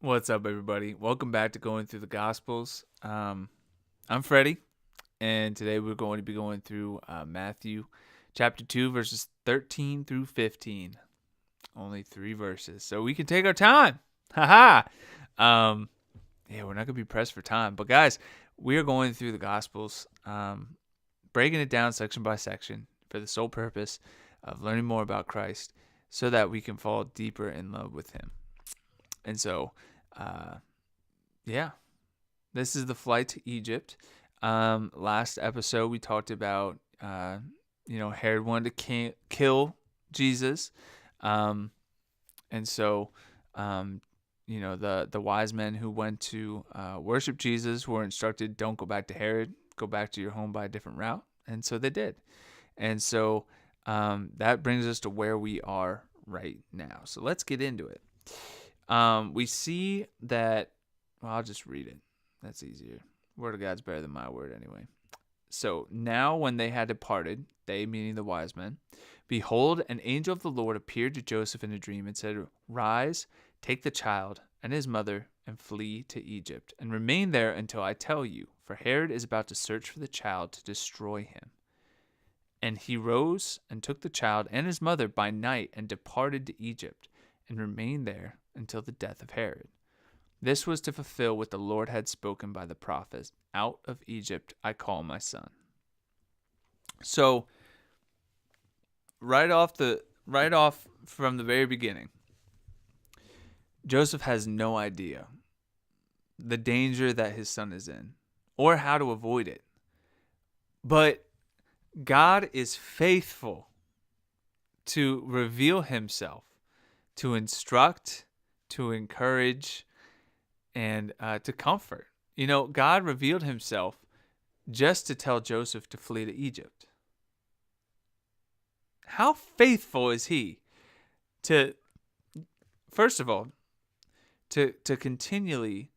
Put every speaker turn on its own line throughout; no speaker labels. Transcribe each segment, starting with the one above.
What's up, everybody? Welcome back to Going Through the Gospels. I'm Freddie, and today we're going to be going through Matthew chapter 2, verses 13 through 15. Only 3 verses, so we can take our time. Haha! Yeah, we're not going to be pressed for time. But, guys, we are going through the Gospels, breaking it down section by section for the sole purpose of learning more about Christ so that we can fall deeper in love with Him. And so, uh, yeah, this is the flight to Egypt. Last episode we talked about, Herod wanted to kill Jesus, and so, the wise men who went to worship Jesus were instructed, don't go back to Herod, go back to your home by a different route, and so they did. And so that brings us to where we are right now. So let's get into it. We see that, well, I'll just read it. That's easier. Word of God's better than my word anyway. So now when they had departed, they, meaning the wise men, behold, an angel of the Lord appeared to Joseph in a dream and said, rise, take the child and his mother and flee to Egypt, and remain there until I tell you, for Herod is about to search for the child to destroy him. And he rose and took the child and his mother by night and departed to Egypt, and remained there until the death of Herod. This was to fulfill what the Lord had spoken by the prophet, out of Egypt I call my son. So right off from the very beginning, Joseph has no idea the danger that his son is in or how to avoid it. But God is faithful to reveal himself, to instruct, to encourage, and to comfort. You know, God revealed himself just to tell Joseph to flee to Egypt. How faithful is he to, first of all, to continually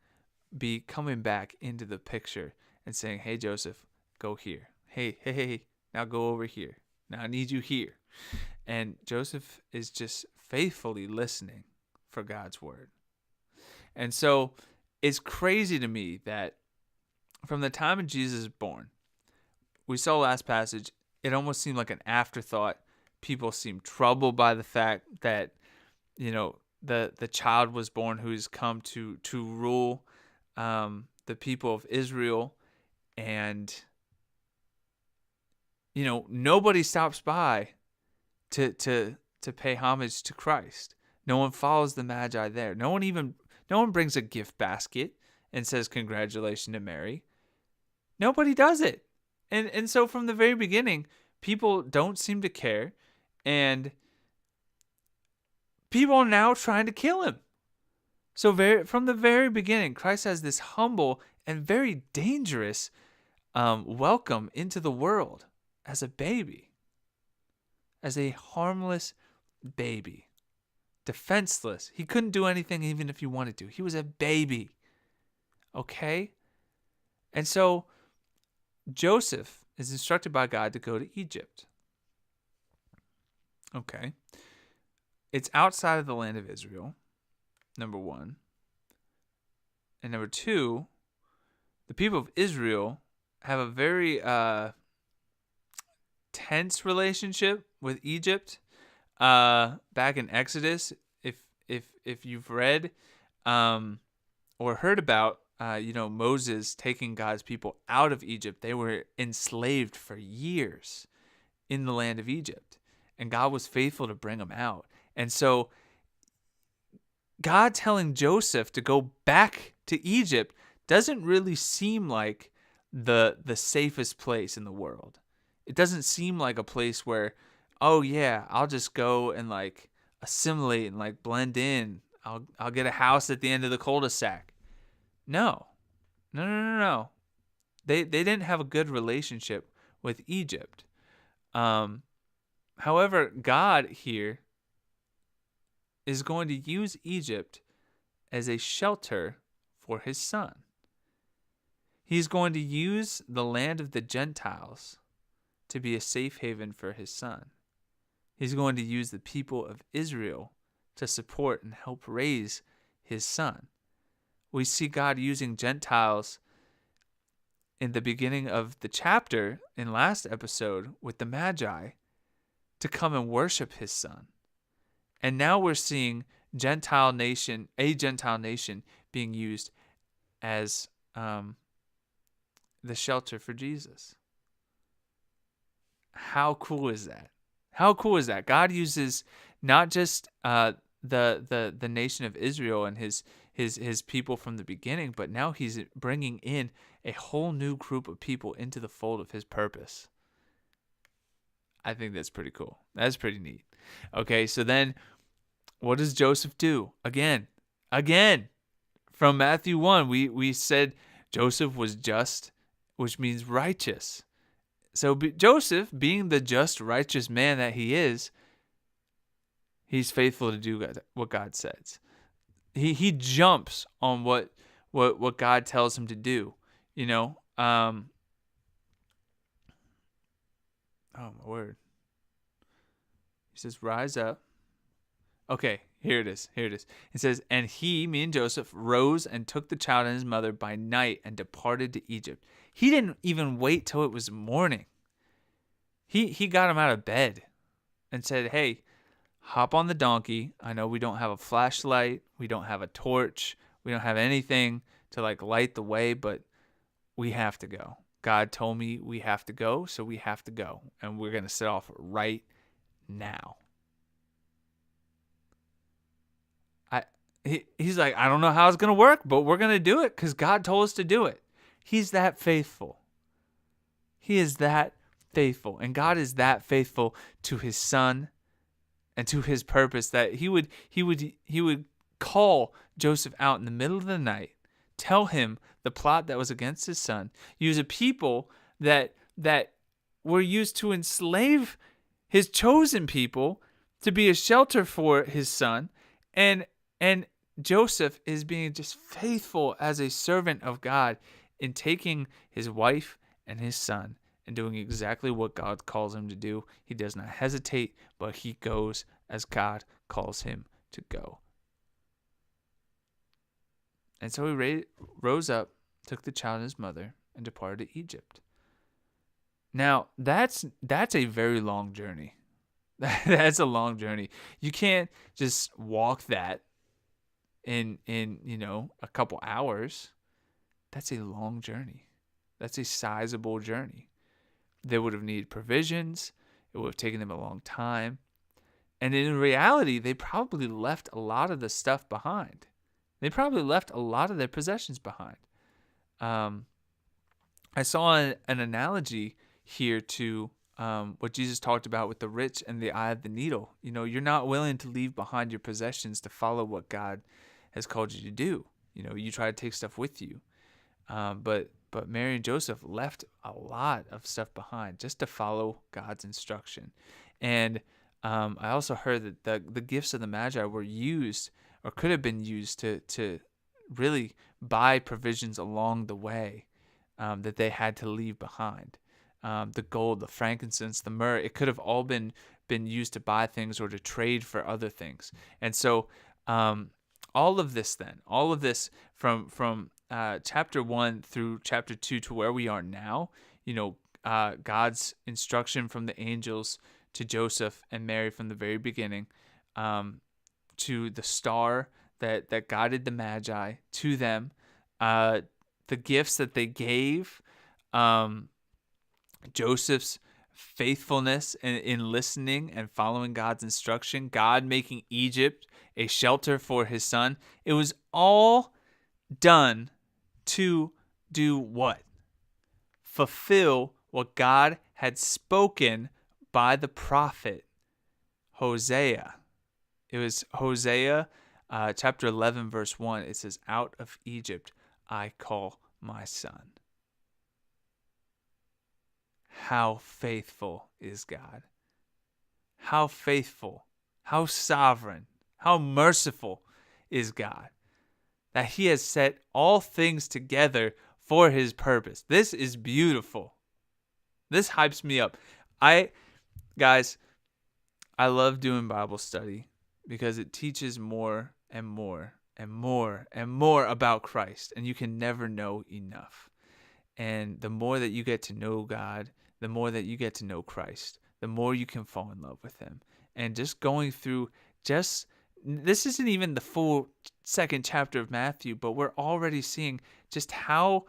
be coming back into the picture and saying, hey, Joseph, go here. Hey, now go over here. Now I need you here. And Joseph is just faithfully listening for God's word. And so it's crazy to me that from the time of Jesus is born, we saw last passage, it almost seemed like an afterthought. People seemed troubled by the fact that, the child was born who's come to rule the people of Israel. And, nobody stops by to pay homage to Christ. No one follows the Magi there. No one brings a gift basket and says congratulations to Mary. Nobody does it. And so from the very beginning, people don't seem to care, and people are now trying to kill him. So from the very beginning, Christ has this humble and very dangerous welcome into the world as a baby, as a harmless baby. Defenseless. He couldn't do anything even if he wanted to. He was a baby. Okay? And so Joseph is instructed by God to go to Egypt. Okay. It's outside of the land of Israel, number one. And number two, the people of Israel have a very tense relationship with Egypt. Back in Exodus, if you've read or heard about Moses taking God's people out of Egypt, they were enslaved for years in the land of Egypt, and God was faithful to bring them out. And so God telling Joseph to go back to Egypt doesn't really seem like the safest place in the world. It doesn't seem like a place where, oh yeah, I'll just go and like assimilate and like blend in. I'll get a house at the end of the cul-de-sac. No. They didn't have a good relationship with Egypt. However, God here is going to use Egypt as a shelter for his son. He's going to use the land of the Gentiles to be a safe haven for his son. He's going to use the people of Israel to support and help raise his son. we see God using Gentiles in the beginning of the chapter in last episode with the Magi to come and worship his son. And now we're seeing a Gentile nation being used as the shelter for Jesus. How cool is that? How cool is that? God uses not just the nation of Israel and his people from the beginning, but now he's bringing in a whole new group of people into the fold of his purpose. I think that's pretty cool. That's pretty neat. Okay, so then what does Joseph do? Again, from Matthew 1, we said Joseph was just, which means righteous. So Joseph, being the just, righteous man that he is, he's faithful to do what God says. He jumps on what God tells him to do. Oh my word. He says, rise up. Okay, here it is. It says, and he, meaning Joseph, rose and took the child and his mother by night and departed to Egypt. He didn't even wait till it was morning. He got him out of bed and said, hey, hop on the donkey. I know we don't have a flashlight. We don't have a torch. We don't have anything to light the way, but we have to go. God told me we have to go, so we have to go. And we're going to set off right now. He's like, I don't know how it's going to work, but we're going to do it because God told us to do it. He's that faithful. He is that faithful. And God is that faithful to his son and to his purpose that he would call Joseph out in the middle of the night, tell him the plot that was against his son, use a people that were used to enslave his chosen people to be a shelter for his son, and Joseph is being just faithful as a servant of God in taking his wife and his son and doing exactly what God calls him to do. He does not hesitate, but he goes as God calls him to go. And so he rose up, took the child and his mother, and departed to Egypt. Now, that's a very long journey. That's a long journey. You can't just walk that in a couple hours. That's a long journey. That's a sizable journey. They would have needed provisions. It would have taken them a long time. And in reality, they probably left a lot of the stuff behind. They probably left a lot of their possessions behind. I saw an analogy here to what Jesus talked about with the rich and the eye of the needle. You're not willing to leave behind your possessions to follow what God has called you to do. You try to take stuff with you. But Mary and Joseph left a lot of stuff behind just to follow God's instruction. And I also heard that the gifts of the Magi were used or could have been used to really buy provisions along the way that they had to leave behind. The gold, the frankincense, the myrrh, it could have all been used to buy things or to trade for other things. And so all of this from chapter 1 through chapter 2 to where we are now, God's instruction from the angels to Joseph and Mary from the very beginning, to the star that guided the Magi to them, the gifts that they gave, Joseph's faithfulness in listening and following God's instruction, God making Egypt a shelter for his son. It was all done to do what? Fulfill what God had spoken by the prophet Hosea. It was Hosea chapter 11, verse 1. It says, out of Egypt I call my son. How faithful is God? How faithful, how sovereign, how merciful is God, that he has set all things together for his purpose. This is beautiful. This hypes me up. Guys, I love doing Bible study because it teaches more and more and more and more about Christ, and you can never know enough. And the more that you get to know God, the more that you get to know Christ, the more you can fall in love with him. And just going through this isn't even the full second chapter of Matthew, but we're already seeing just how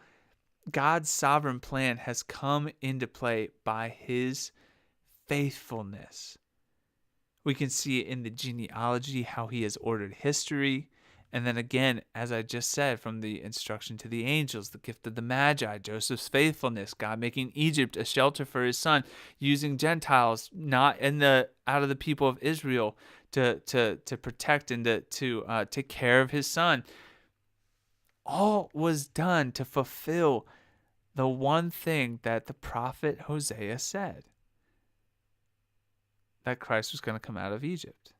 God's sovereign plan has come into play by his faithfulness. We can see it in the genealogy, how he has ordered history. And then again, as I just said, from the instruction to the angels, the gift of the Magi, Joseph's faithfulness, God making Egypt a shelter for his son, using Gentiles not out of the people of Israel to protect and to take care of his son. All was done to fulfill the one thing that the prophet Hosea said, that Christ was going to come out of Egypt.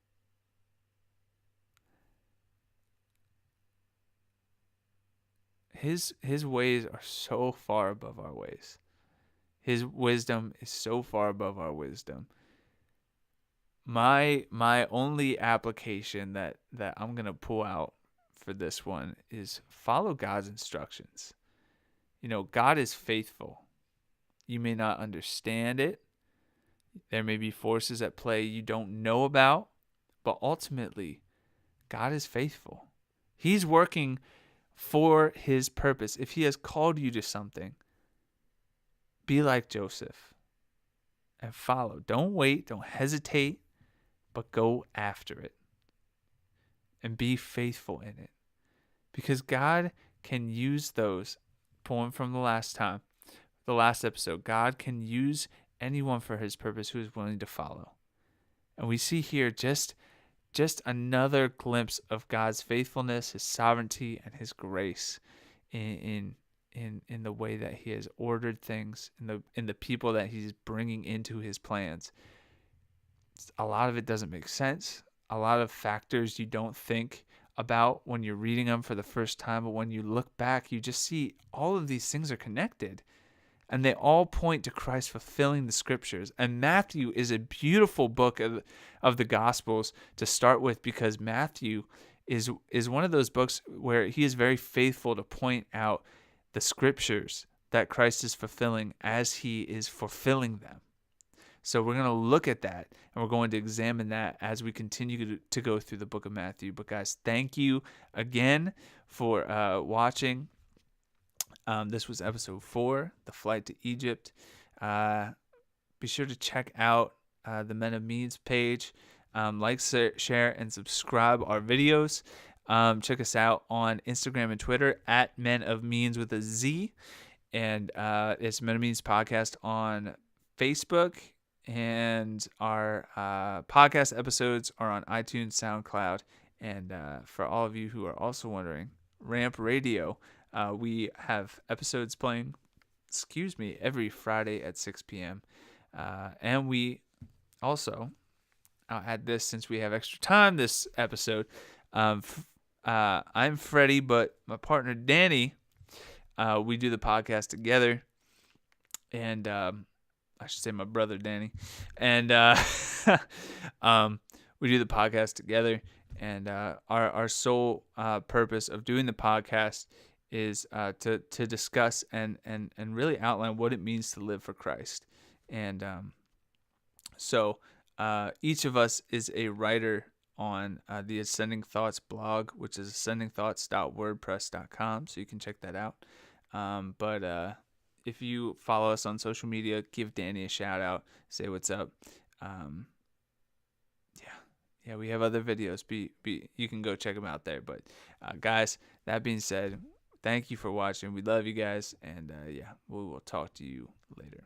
His ways are so far above our ways. His wisdom is so far above our wisdom. My only application that I'm going to pull out for this one is follow God's instructions. God is faithful. You may not understand it. There may be forces at play you don't know about, but ultimately, God is faithful. He's working for his purpose. If he has called you to something, be like Joseph and follow. Don't wait, don't hesitate, but go after it and be faithful in it. Because God can use those, pulling from the last episode, God can use anyone for his purpose who is willing to follow. And we see here just another glimpse of God's faithfulness, his sovereignty, and his grace in the way that he has ordered things, in the people that he's bringing into his plans. A lot of it doesn't make sense. A lot of factors you don't think about when you're reading them for the first time, but when you look back, you just see all of these things are connected. And they all point to Christ fulfilling the scriptures. And Matthew is a beautiful book of the Gospels to start with, because Matthew is one of those books where he is very faithful to point out the scriptures that Christ is fulfilling as he is fulfilling them. So we're going to look at that, and we're going to examine that as we continue to go through the book of Matthew. But guys, thank you again for watching. This was episode 4, The Flight to Egypt. Be sure to check out the Men of Means page. Like, share, and subscribe our videos. Check us out on Instagram and Twitter at Men of Means with a Z. And it's Men of Means Podcast on Facebook. And our podcast episodes are on iTunes, SoundCloud. And for all of you who are also wondering, Ramp Radio. We have episodes playing, every Friday at 6 p.m. And we also, I'll add this since we have extra time this episode. I'm Freddie, but my partner Danny, we do the podcast together. And I should say my brother Danny. And we do the podcast together. And our sole purpose of doing the podcast is to discuss and really outline what it means to live for Christ. And so each of us is a writer on the Ascending Thoughts blog, which is ascendingthoughts.wordpress.com, so you can check that out. But if you follow us on social media, give Danny a shout out, say what's up. Yeah, we have other videos. You can go check them out there. But guys, that being said, thank you for watching. We love you guys, and we will talk to you later.